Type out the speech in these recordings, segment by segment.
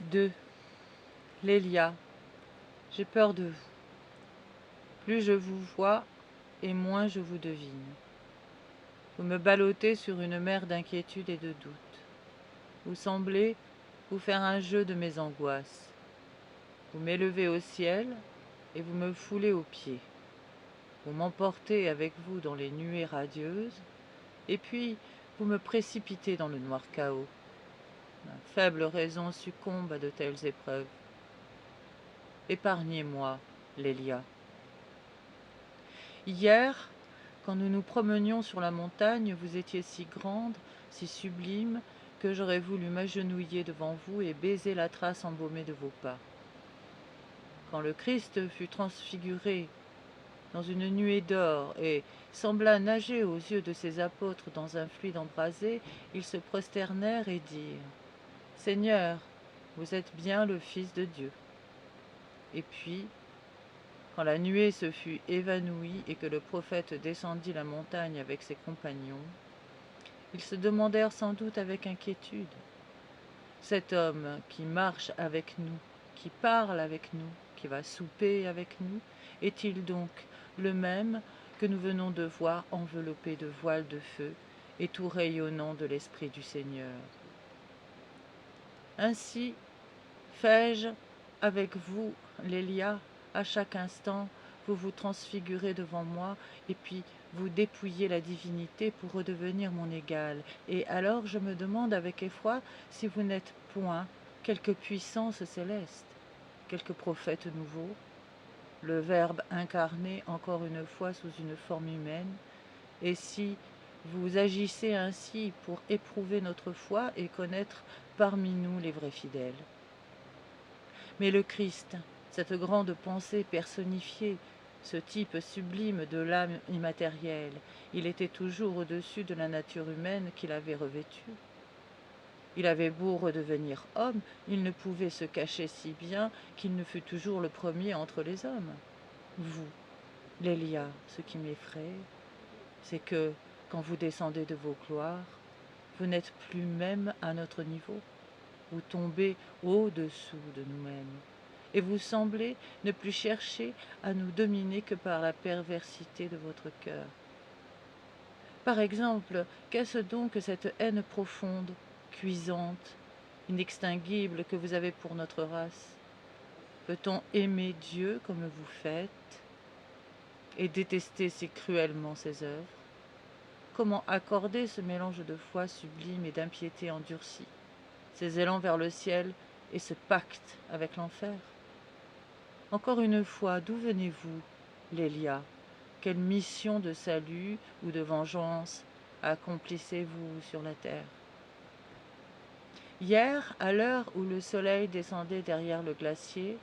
2. Lélia, j'ai peur de vous. Plus je vous vois et moins je vous devine. Vous me ballottez sur une mer d'inquiétude et de doute. Vous semblez vous faire un jeu de mes angoisses. Vous m'élevez au ciel et vous me foulez aux pieds. Vous m'emportez avec vous dans les nuées radieuses, et puis vous me précipitez dans le noir chaos. Ma faible raison succombe à de telles épreuves. Épargnez-moi, Lélia. Hier, quand nous nous promenions sur la montagne, vous étiez si grande, si sublime, que j'aurais voulu m'agenouiller devant vous et baiser la trace embaumée de vos pas. Quand le Christ fut transfiguré dans une nuée d'or et sembla nager aux yeux de ses apôtres dans un fluide embrasé, ils se prosternèrent et dirent « Seigneur, vous êtes bien le Fils de Dieu. » Et puis, quand la nuée se fut évanouie et que le prophète descendit la montagne avec ses compagnons, ils se demandèrent sans doute avec inquiétude « Cet homme qui marche avec nous, qui parle avec nous, qui va souper avec nous, est-il donc le même que nous venons de voir enveloppé de voiles de feu et tout rayonnant de l'Esprit du Seigneur? Ainsi fais-je avec vous, Lélia, à chaque instant, vous vous transfigurez devant moi, et puis vous dépouillez la divinité pour redevenir mon égal. Et alors je me demande avec effroi si vous n'êtes point quelque puissance céleste, quelque prophète nouveau, le Verbe incarné encore une fois sous une forme humaine, et si vous agissez ainsi pour éprouver notre foi et connaître parmi nous les vrais fidèles. Mais le Christ, cette grande pensée personnifiée, ce type sublime de l'âme immatérielle, il était toujours au-dessus de la nature humaine qu'il avait revêtue. Il avait beau redevenir homme, il ne pouvait se cacher si bien qu'il ne fut toujours le premier entre les hommes. Vous, Lélia, ce qui m'effraie, c'est que, quand vous descendez de vos gloires, vous n'êtes plus même à notre niveau. Vous tombez au-dessous de nous-mêmes. Et vous semblez ne plus chercher à nous dominer que par la perversité de votre cœur. Par exemple, qu'est-ce donc que cette haine profonde, cuisante, inextinguible que vous avez pour notre race? Peut-on aimer Dieu comme vous faites et détester si cruellement ses œuvres? Comment accorder ce mélange de foi sublime et d'impiété endurcie, ces élans vers le ciel et ce pacte avec l'enfer? Encore une fois, d'où venez-vous, Lélia? Quelle mission de salut ou de vengeance accomplissez-vous sur la terre? Hier, à l'heure où le soleil descendait derrière le glacier,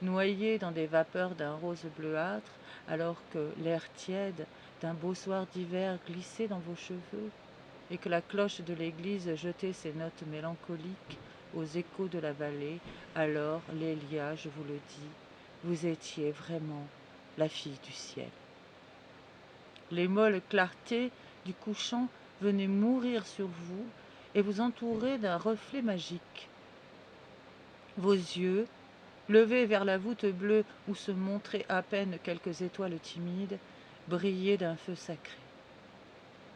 noyé dans des vapeurs d'un rose bleuâtre, alors que l'air tiède d'un beau soir d'hiver glissait dans vos cheveux, et que la cloche de l'église jetait ses notes mélancoliques aux échos de la vallée, alors, Lélia, je vous le dis, vous étiez vraiment la fille du ciel. Les molles clartés du couchant venaient mourir sur vous et vous entourer d'un reflet magique. Vos yeux, levés vers la voûte bleue où se montraient à peine quelques étoiles timides, brillaient d'un feu sacré.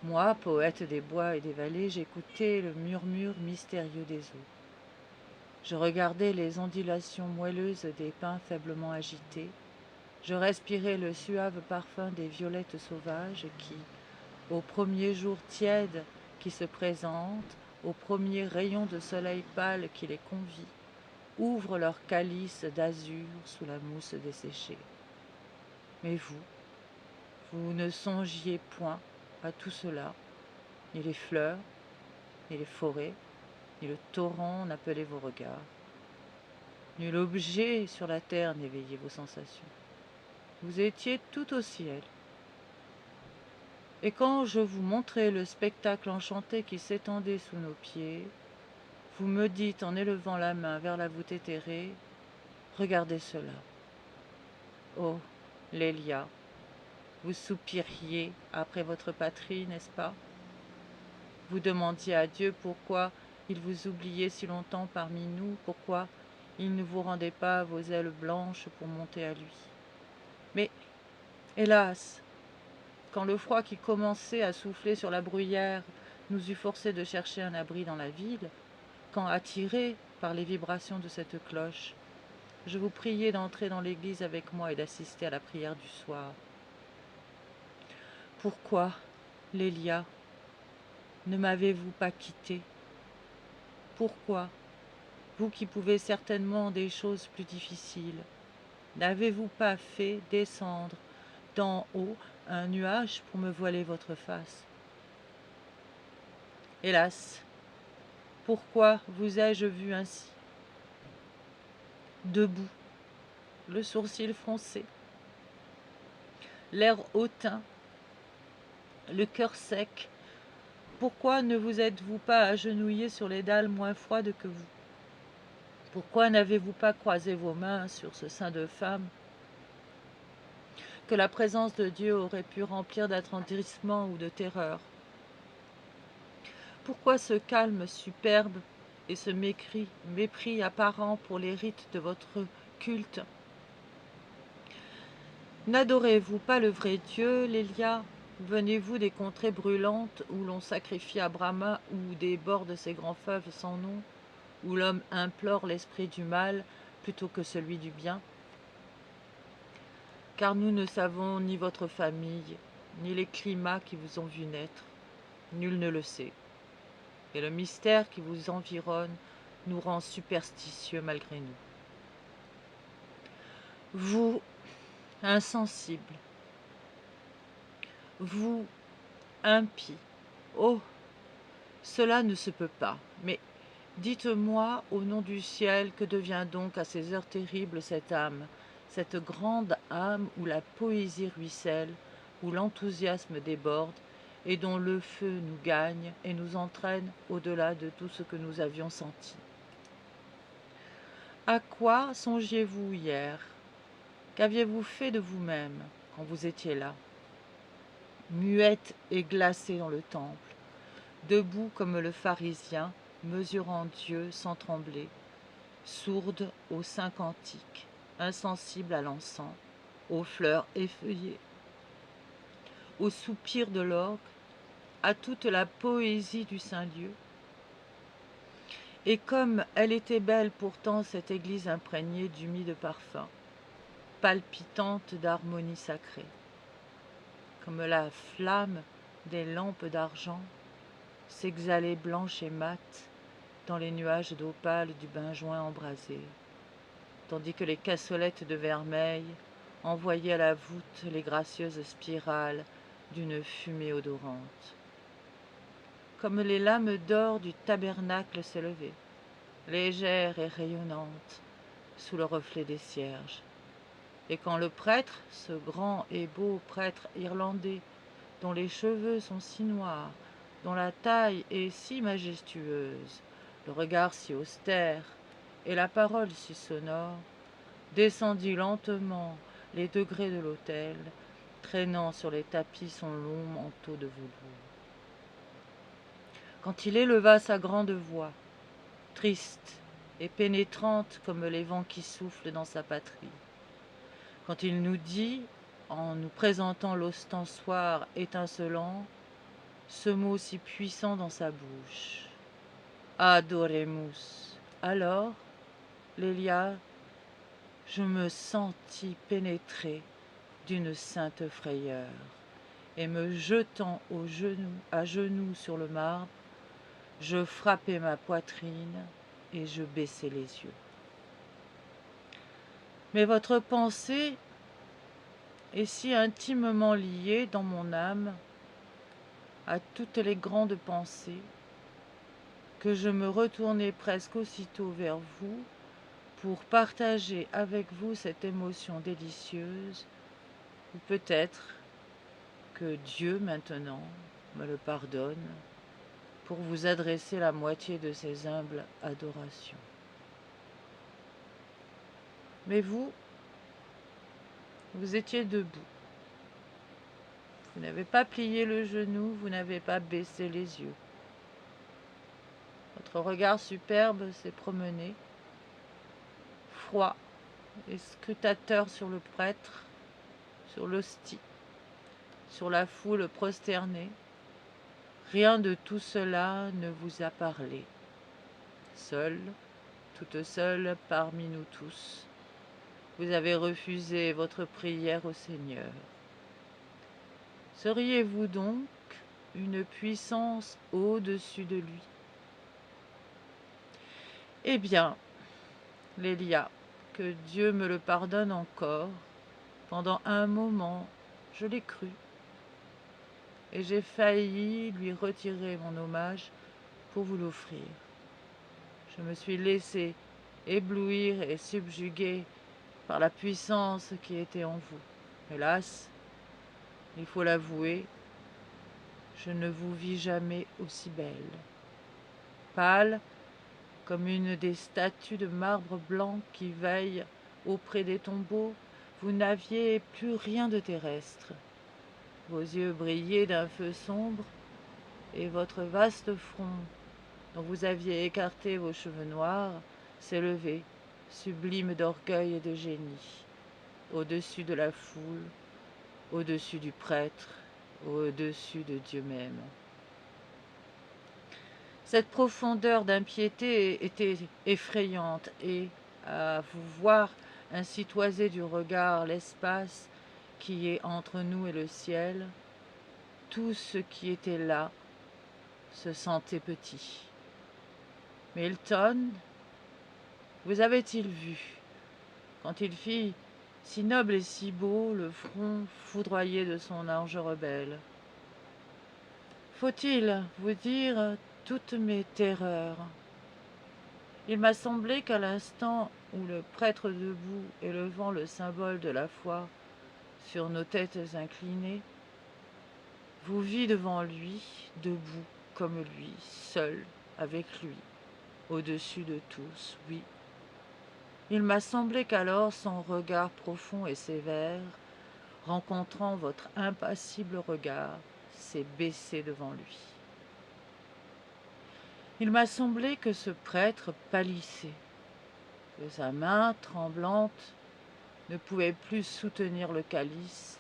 Moi, poète des bois et des vallées, j'écoutais le murmure mystérieux des eaux. Je regardais les ondulations moelleuses des pins faiblement agités. Je respirais le suave parfum des violettes sauvages qui, au premier jour tiède qui se présente, au premier rayon de soleil pâle qui les convie, ouvrent leur calice d'azur sous la mousse desséchée. Mais vous ne songiez point à tout cela, ni les fleurs, ni les forêts, ni le torrent n'appelaient vos regards. Nul objet sur la terre n'éveillait vos sensations. Vous étiez tout au ciel. Et quand je vous montrai le spectacle enchanté qui s'étendait sous nos pieds, vous me dites en élevant la main vers la voûte éthérée, « Regardez cela. » Oh, Lélia, vous soupiriez après votre patrie, n'est-ce pas? Vous demandiez à Dieu pourquoi il vous oubliait si longtemps parmi nous, pourquoi il ne vous rendait pas vos ailes blanches pour monter à lui? Mais, hélas, quand le froid qui commençait à souffler sur la bruyère nous eut forcés de chercher un abri dans la ville, quand, attirés par les vibrations de cette cloche, je vous priais d'entrer dans l'église avec moi et d'assister à la prière du soir. Pourquoi, Lélia, ne m'avez-vous pas quitté? Pourquoi, vous qui pouvez certainement des choses plus difficiles, n'avez-vous pas fait descendre d'en haut un nuage pour me voiler votre face? Hélas, pourquoi vous ai-je vu ainsi, debout, le sourcil froncé, l'air hautain, le cœur sec? Pourquoi ne vous êtes-vous pas agenouillé sur les dalles moins froides que vous? Pourquoi n'avez-vous pas croisé vos mains sur ce sein de femme que la présence de Dieu aurait pu remplir d'attendrissement ou de terreur? Pourquoi ce calme superbe et ce mépris apparent pour les rites de votre culte? N'adorez-vous pas le vrai Dieu, Lélia? Venez-vous des contrées brûlantes où l'on sacrifie à Brahma ou des bords de ces grands fleuves sans nom, où l'homme implore l'esprit du mal plutôt que celui du bien? Car nous ne savons ni votre famille, ni les climats qui vous ont vu naître. Nul ne le sait. Et le mystère qui vous environne nous rend superstitieux malgré nous. Vous, insensibles, vous, impies, oh, cela ne se peut pas, mais dites-moi, au nom du ciel, que devient donc à ces heures terribles cette grande âme où la poésie ruisselle, où l'enthousiasme déborde, et dont le feu nous gagne et nous entraîne au-delà de tout ce que nous avions senti? À quoi songiez-vous hier? Qu'aviez-vous fait de vous-même quand vous étiez là, muette et glacée dans le temple, debout comme le pharisien, mesurant Dieu sans trembler, sourde aux saints cantiques, insensible à l'encens, aux fleurs effeuillées, aux soupirs de l'orgue, à toute la poésie du Saint-Lieu? Et comme elle était belle pourtant, cette église imprégnée d'humides parfums, palpitante d'harmonie sacrée, comme la flamme des lampes d'argent s'exhalait blanche et mate dans les nuages d'opale du benjoin embrasé, tandis que les cassolettes de vermeil envoyaient à la voûte les gracieuses spirales d'une fumée odorante. Comme les lames d'or du tabernacle s'élevaient, légères et rayonnantes, sous le reflet des cierges. Et quand le prêtre, ce grand et beau prêtre irlandais, dont les cheveux sont si noirs, dont la taille est si majestueuse, le regard si austère et la parole si sonore, descendit lentement les degrés de l'autel, traînant sur les tapis son long manteau de velours. Quand il éleva sa grande voix, triste et pénétrante comme les vents qui soufflent dans sa patrie, quand il nous dit, en nous présentant l'ostensoir étincelant, ce mot si puissant dans sa bouche: Adoremus. Alors, Lélia, je me sentis pénétrée d'une sainte frayeur, et me jetant à genoux sur le marbre, je frappai ma poitrine et je baissai les yeux. Mais votre pensée est si intimement liée dans mon âme à toutes les grandes pensées que je me retournai presque aussitôt vers vous pour partager avec vous cette émotion délicieuse, ou peut-être que Dieu maintenant me le pardonne pour vous adresser la moitié de ses humbles adorations. Mais vous étiez debout. Vous n'avez pas plié le genou, vous n'avez pas baissé les yeux. Votre Votre regard superbe s'est promené, froid et scrutateur sur le prêtre, sur l'hostie, sur la foule prosternée. Rien de tout cela ne vous a parlé. Seule, toute seule parmi nous tous, vous avez refusé votre prière au Seigneur. Seriez-vous donc une puissance au-dessus de lui? Eh bien, Lélia, que Dieu me le pardonne encore, pendant un moment, je l'ai cru, et j'ai failli lui retirer mon hommage pour vous l'offrir. Je me suis laissé éblouir et subjuguer par la puissance qui était en vous. Hélas, il faut l'avouer, je ne vous vis jamais aussi belle. Pâle comme une des statues de marbre blanc qui veillent auprès des tombeaux, vous n'aviez plus rien de terrestre. Vos yeux brillaient d'un feu sombre, et votre vaste front, dont vous aviez écarté vos cheveux noirs, s'élevait, sublime d'orgueil et de génie, au-dessus de la foule, au-dessus du prêtre, au-dessus de Dieu même. Cette profondeur d'impiété était effrayante et, à vous voir ainsi toiser du regard l'espace qui est entre nous et le ciel, tout ce qui était là se sentait petit. Milton vous avait-il vu, quand il fit si noble et si beau le front foudroyé de son ange rebelle? Faut-il vous dire toutes mes terreurs? Il m'a semblé qu'à l'instant où le prêtre debout, élevant le symbole de la foi sur nos têtes inclinées, vous vit devant lui, debout comme lui, seul avec lui, au-dessus de tous, oui. Il m'a semblé qu'alors son regard profond et sévère, rencontrant votre impassible regard, s'est baissé devant lui. Il m'a semblé que ce prêtre pâlissait, que sa main tremblante ne pouvait plus soutenir le calice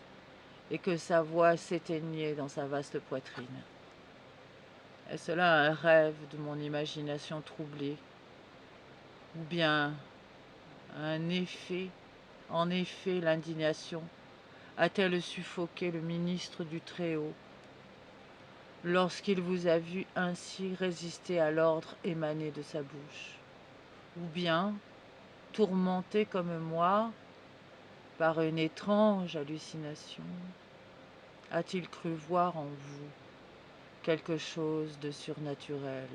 et que sa voix s'éteignait dans sa vaste poitrine. Est-ce là un rêve de mon imagination troublée, ou bien un effet, en effet l'indignation a-t-elle suffoqué le ministre du Très-Haut lorsqu'il vous a vu ainsi résister à l'ordre émané de sa bouche? Ou bien, tourmenté comme moi par une étrange hallucination, a-t-il cru voir en vous quelque chose de surnaturel,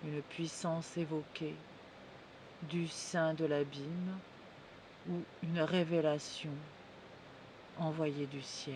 une puissance évoquée du sein de l'abîme ou une révélation envoyée du ciel?